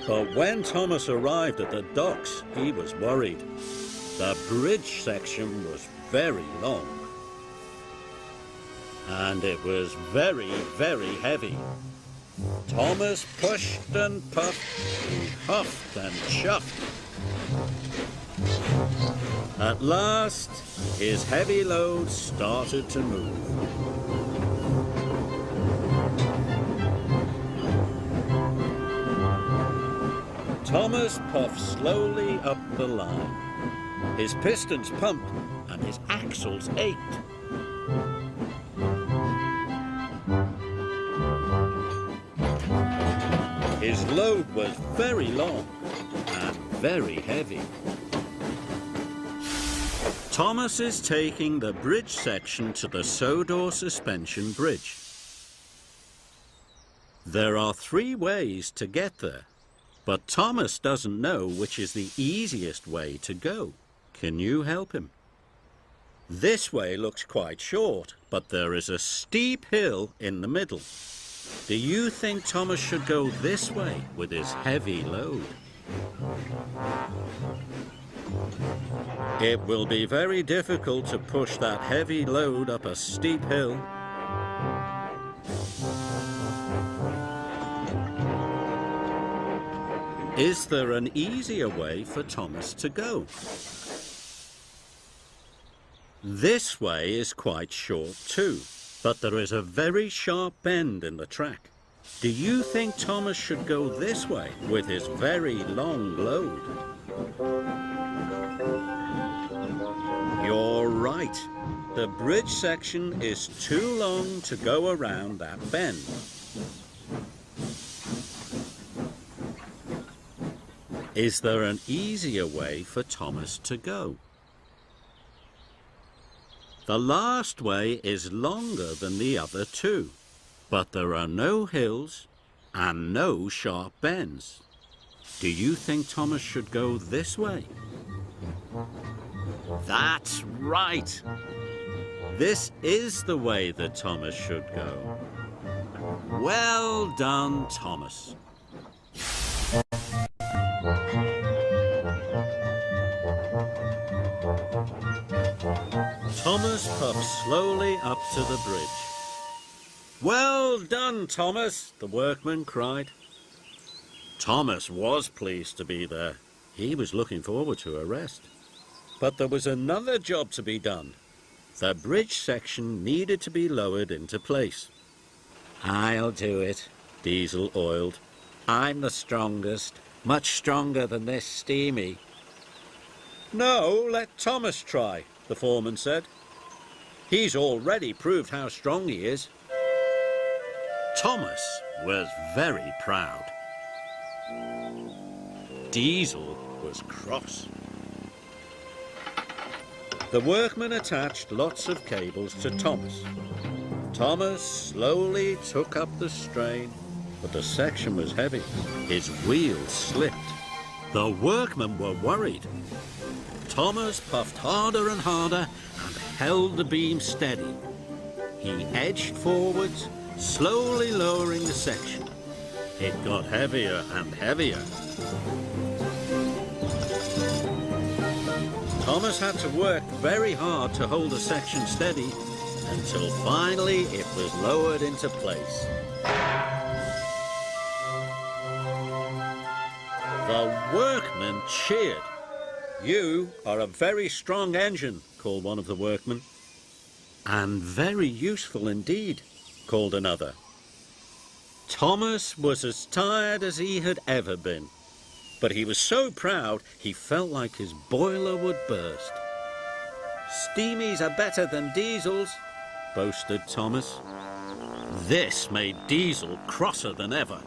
But when Thomas arrived at the docks, he was worried. The bridge section was very long. And it was very, very heavy. Thomas pushed and puffed, he huffed and chuffed. At last, his heavy load started to move. Thomas puffed slowly up the line. His pistons pumped and his axles ached. His load was very long and very heavy. Thomas is taking the bridge section to the Sodor Suspension Bridge. There are 3 ways to get there, but Thomas doesn't know which is the easiest way to go. Can you help him? This way looks quite short, but there is a steep hill in the middle. Do you think Thomas should go this way with his heavy load? It will be very difficult to push that heavy load up a steep hill. Is there an easier way for Thomas to go? This way is quite short too, but there is a very sharp bend in the track. Do you think Thomas should go this way with his very long load? You're right. The bridge section is too long to go around that bend. Is there an easier way for Thomas to go? The last way is longer than the other 2, but there are no hills and no sharp bends. Do you think Thomas should go this way? That's right. This is the way that Thomas should go. Well done, Thomas. Thomas puffed slowly up to the bridge. Well done, Thomas, the workman cried. Thomas was pleased to be there. He was looking forward to a rest. But there was another job to be done. The bridge section needed to be lowered into place. I'll do it, Diesel oiled. I'm the strongest, much stronger than this Steamy. No, let Thomas try, the foreman said. He's already proved how strong he is. Thomas was very proud. Diesel was cross. The workman attached lots of cables to Thomas. Thomas slowly took up the strain, but the section was heavy. His wheels slipped. The workmen were worried. Thomas puffed harder and harder and held the beam steady. He edged forwards, slowly lowering the section. It got heavier and heavier. Thomas had to work very hard to hold the section steady until finally it was lowered into place. The workmen cheered. You are a very strong engine, called one of the workmen. And very useful indeed, called another. Thomas was as tired as he had ever been, but he was so proud he felt like his boiler would burst. Steamies are better than Diesels, boasted Thomas. This made Diesel crosser than ever.